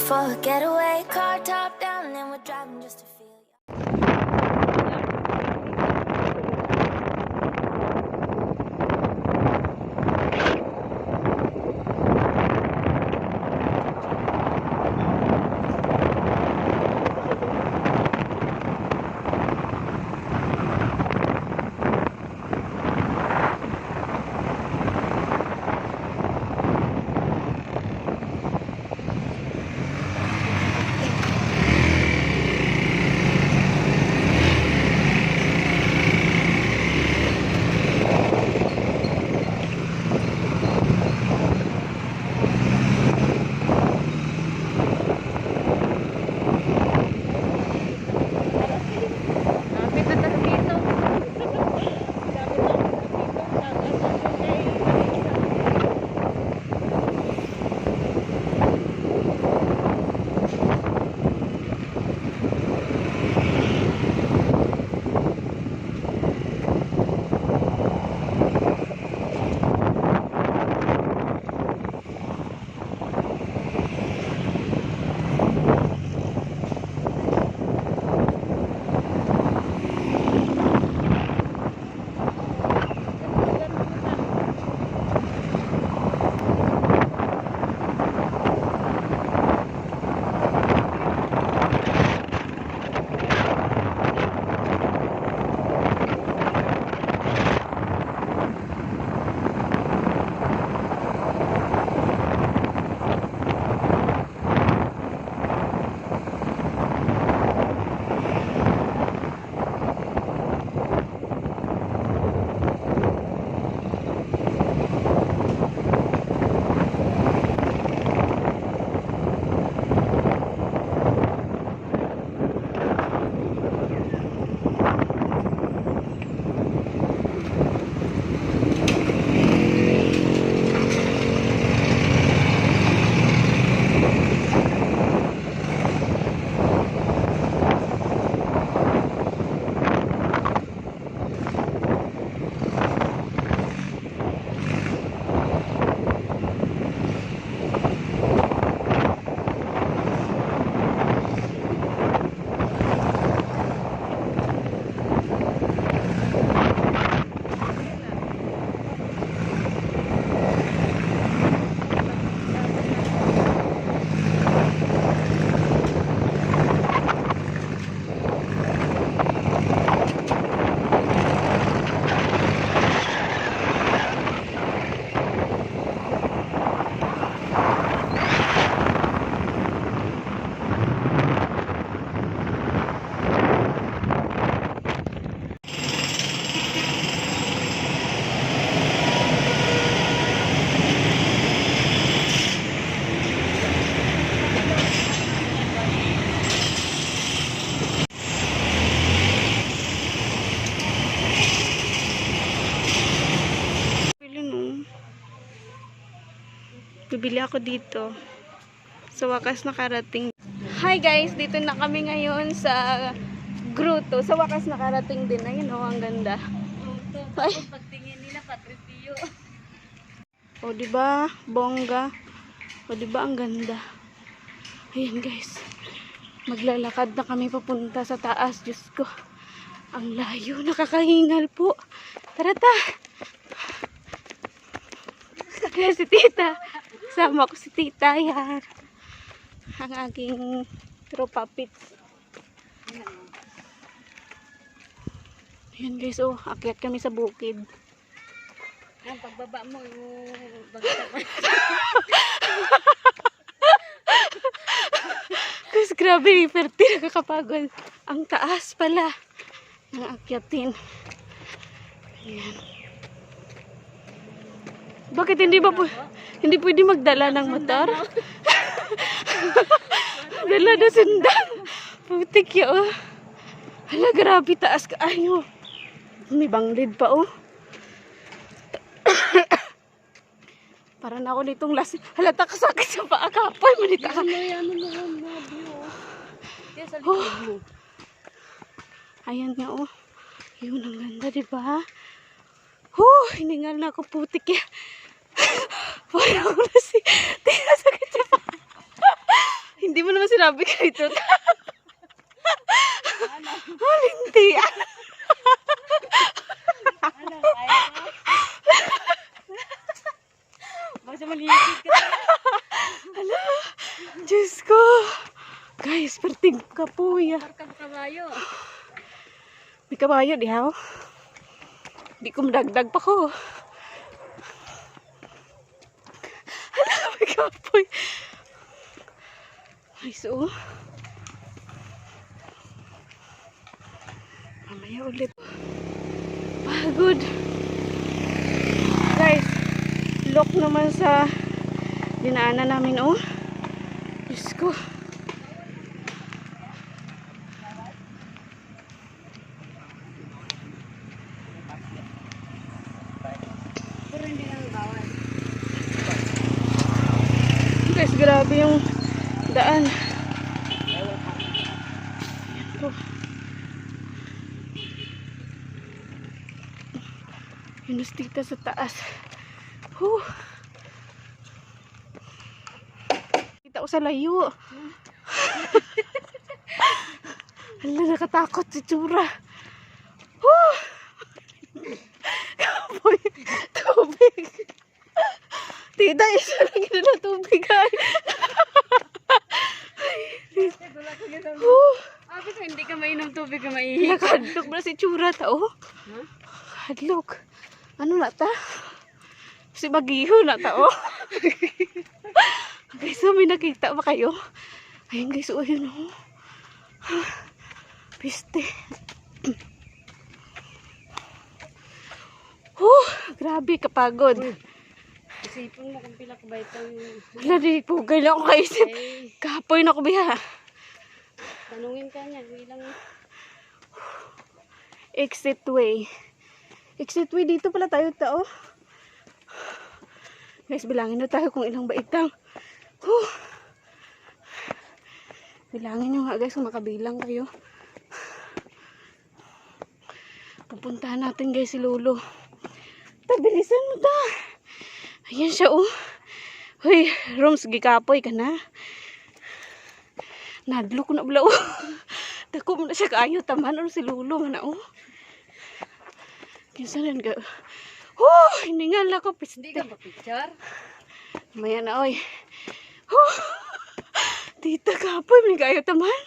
for a getaway, car top down, and we're driving just to feel you. Bibili ako dito. Sa wakas nakarating. Hi guys, dito na kami ngayon sa grotto. Sa wakas nakarating din. Ayun oh, ang ganda. Ay. Pagtingin nila patritiyo. O di ba? Bongga. O di ba ang ganda? Ayun guys. Maglalakad na kami papunta sa taas. Diyos ko. Ang layo, nakakahingal po. Tara ta. Kaya si tita. Sama ko si tita yan. Ang aking tropa pits. Ayan guys, oh, akyat kami sa bukid. Ang pagbaba mo, yung bagsak. Guys, grabe, fertil, nakakapagod. Ang taas pala ng akyatin. Ayan. Bakit hindi pwede magdala ng motor? Dala na sundan. Putik ya, oh. Hala, grabe, taas ka. Ay, oh. May banglid pa, oh. Para na ako nitong last. Halata kasakit sa paa. Kapoy, manita ka. Oh. Ayan nga, oh. Yun, ang ganda, diba? Hiningal na ako, putik ya. Parang na si... Tingnan, sakit sa paa. Hindi mo naman sinabi ka ito. Ano? Hindi. Ano? Kaya ka? Basta maligid ka. Diyos ko. Guys, perting kapuya. Parkang kabayo. May kabayo di ha? Hindi ko madagdag pa ko. Hala, may kapoy. Ay, so. Mamaya ulit. Pagod. Guys, lock naman sa dinaanan namin, oh. Diyos ko. Pero hindi lang bawal. Guys, grabe yung daan. Yan po. Inustita sa taas. Kita ko sa layo. Hala, nakatakot si Tsura. Kapoy, tubig. Tita, isa lang yun na tubig ay. Abi ko hindi ka mainom tubig ka maihi. Nakahadlok ba si Tsura tao? Huh? Hadlok. Ano na ta? Si Bagiho na tao. Guys, so may nakita ba kayo? Ayun guys, oh yun oh. Piste. Grabe kapagod. Isipin mo kung pila ka ba itong... Wala di, pugay na ako kaisip. Ay, Kapoy na ako biha. tanungin ka niya. Ilang... Exit way. Exit way, dito pala tayo tao. Guys, bilangin na tayo kung ilang baitang. Bilangin nyo nga guys kung makabilang kayo. Pupuntahan natin guys si Lolo. Bilisan mo ta. Ayan siya oh. Hoy, Roms, gikapoy ka na. Nadlo ko na bala oh. Dako mo na siya kaayo. Taman ano si Lolo man na oh. Kinsanan ka. Hiningal ako. Hindi ka ba picture? Maya na oy. Tita kapoy, may kaayo taman.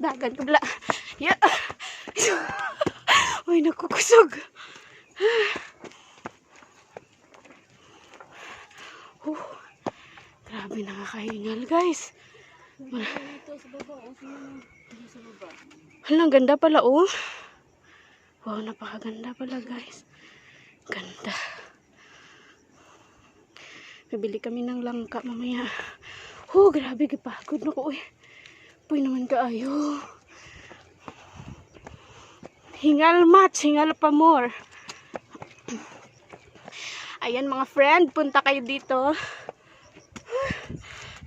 Dagan ka bala. Ya. Uy, nakukusog. Grabe, nakakahingal guys. Dito sa baba. O dito sa baba. Halang ganda pala oh. Wow, napakaganda pala guys. Ganda. Bibili kami ng langka mamaya. Grabe, gipagod na ko eh. Puy naman kaayo. Hingal match, hingal pa more. Ayan mga friend, punta kayo dito.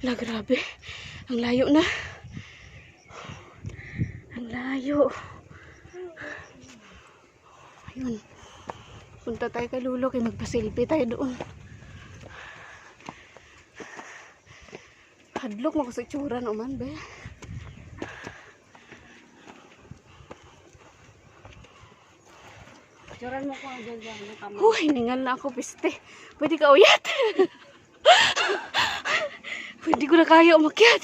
La, grabe. Ang layo na. Ang layo. Ayun. Punta tayo kay Lulo kay magpa-selfie tayo doon. Hadlok mo ko sa itsura naman, be. Picturean mo ko dyan ng kamay. Hiningal na ako, piste. Pwede ka uyat. Pwede ko na kaya umakyat.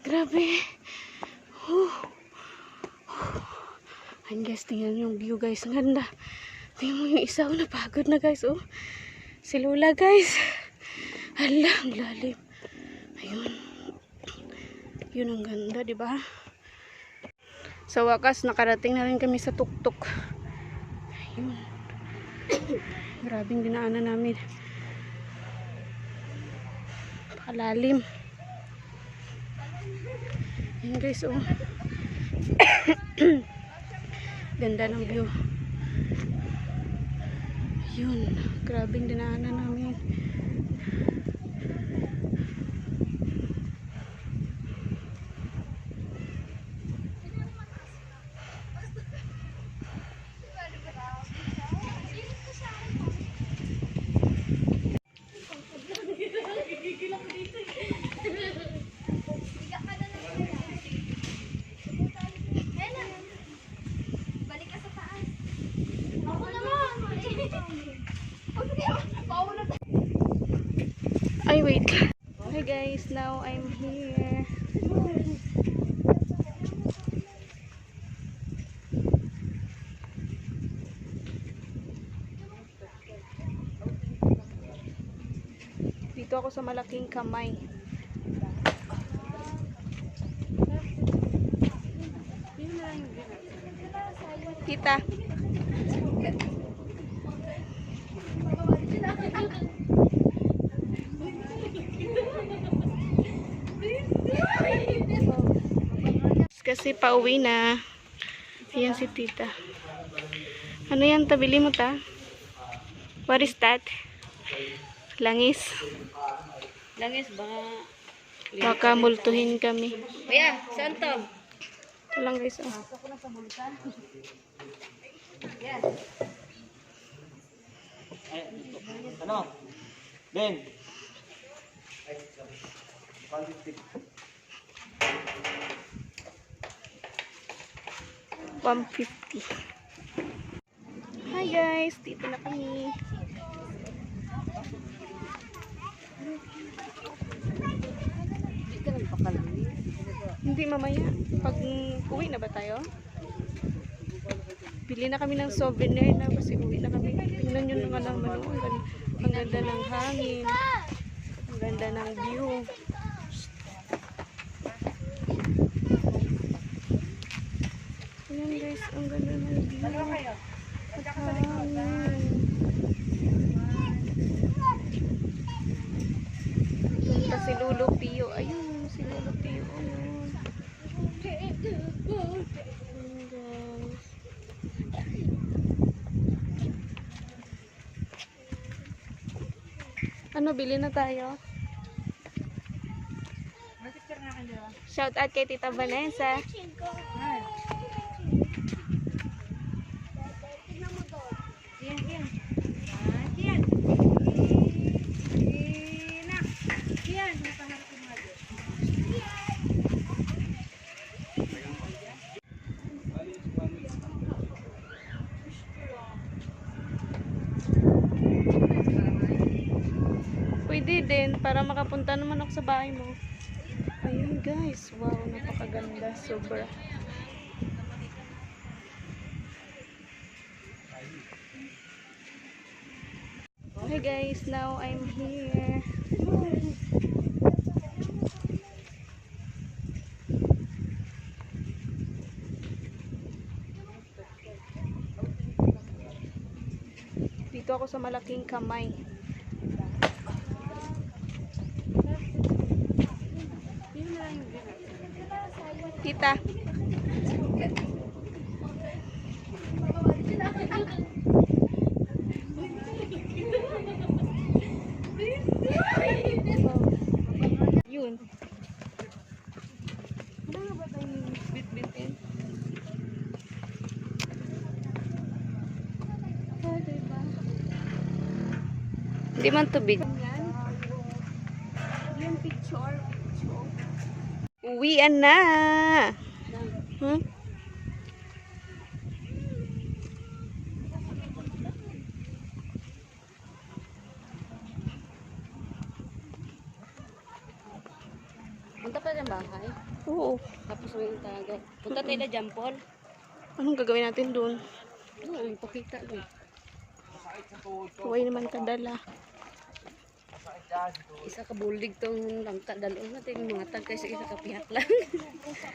Grabe. Ayan guys, tingnan yung view guys. Ang ganda. Tingnan mo yung isa. Napagod na guys. Si Lola guys. Hala, ang lalim. Ayun. Yun ang ganda, diba? Sa wakas, nakarating na rin kami sa tuktok. Ayun. Grabing dinaanan namin. Pakalalim. Ayun guys, oh. Ganda ng view. Ayun. Grabing dinaanan namin. Wait. Hi guys, now I'm here. Dito ako sa malaking kamay. Tita. Kasi pauwi na. Ayan si tita. Ano yan? Tabili mo ta? What is that? Langis. Langis ba? Baka multuhin kami. Kuya, saan to? Ito lang guys. Oh. Ako na sa bulkan. Yan. Ano? Ben. 150. 150. Hi guys, dito na kami. Hindi ka nagpakalami. Hindi mamaya. Pag uwi na ba tayo? Bili na kami ng souvenir na kasi uwi na kami. Tingnan nyo naman ang manu. Ang ganda ng hangin. Ang ganda ng view. Ayan guys, ang ganda ng view. At hangin. Punta si Lolo Pio. Ayun, si Lolo Pio. Ayun. Ayun guys. Ano, bili na tayo? Shout out kay Tita Vanessa. Pwede din, para makapunta naman ako sa bahay mo. Ayun guys, wow, napakaganda, sobra. Hi guys, now I'm here. Dito ako sa malaking kamay. Tita. Yun. Ano ba tayong bit-bitin? Oh, diba? Hindi man tubig. Yan picture. Uwian na. Hmm? Punta pa ng bahay. Oo. Tapos may talaga. Punta tayo na jampol. Anong gagawin natin doon? Ano, ipakita doon. Huwag naman kadala. Isa ka bulig tong langka dalon natin mga tag kaysa isa ka pihak lang.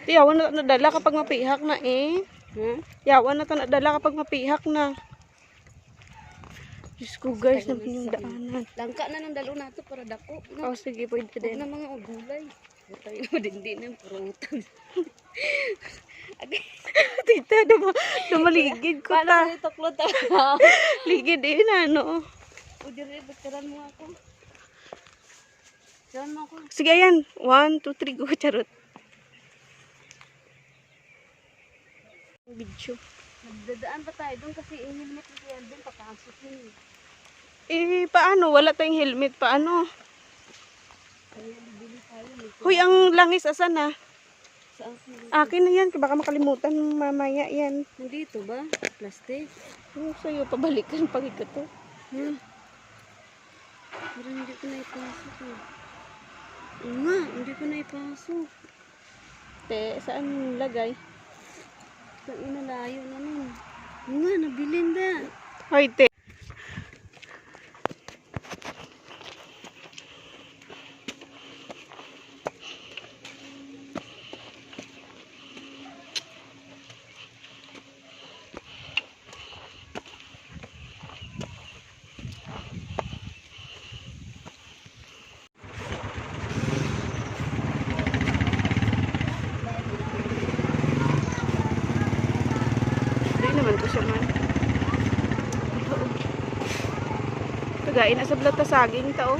Yawan na nadala kapag mapihak na eh. Hmm? Yawan na nadala kapag mapihak na. Diyos ko guys, na yung daanan. Langka na ng dalon nato para dako. No? Oh, sige, pwede Huwag din. na mga gulay. Tayo na dindi na yung puro utang. Tita, namaligid ko Paano ta. na itoklod ta? Ligid din, ano. O dire, bataran mo ako. Bataran mo ako. Sige, ayan. 1, 2, 3, go, charot. Video. Nagdadaan pa tayo doon kasi i-helmet mo yan doon pakasok yun. Eh, paano? Wala tayong helmet. Paano? Kaya bibili tayo. Hoy, ang langis asan na? Saan? Akin na yan. Baka makalimutan mamaya yan. Nandito ba? Plastic? Ano sa'yo? Pabalikan pag ito to. Hmm. Parang hindi ko na ipasok eh. Oo nga, hindi ko na ipasok. Te, saan lagay? Sa inalayo na nun. Oo nga, nabilin da. Hoy, te. Hindi naman ko siya man. Kagain na sa blata saging tao.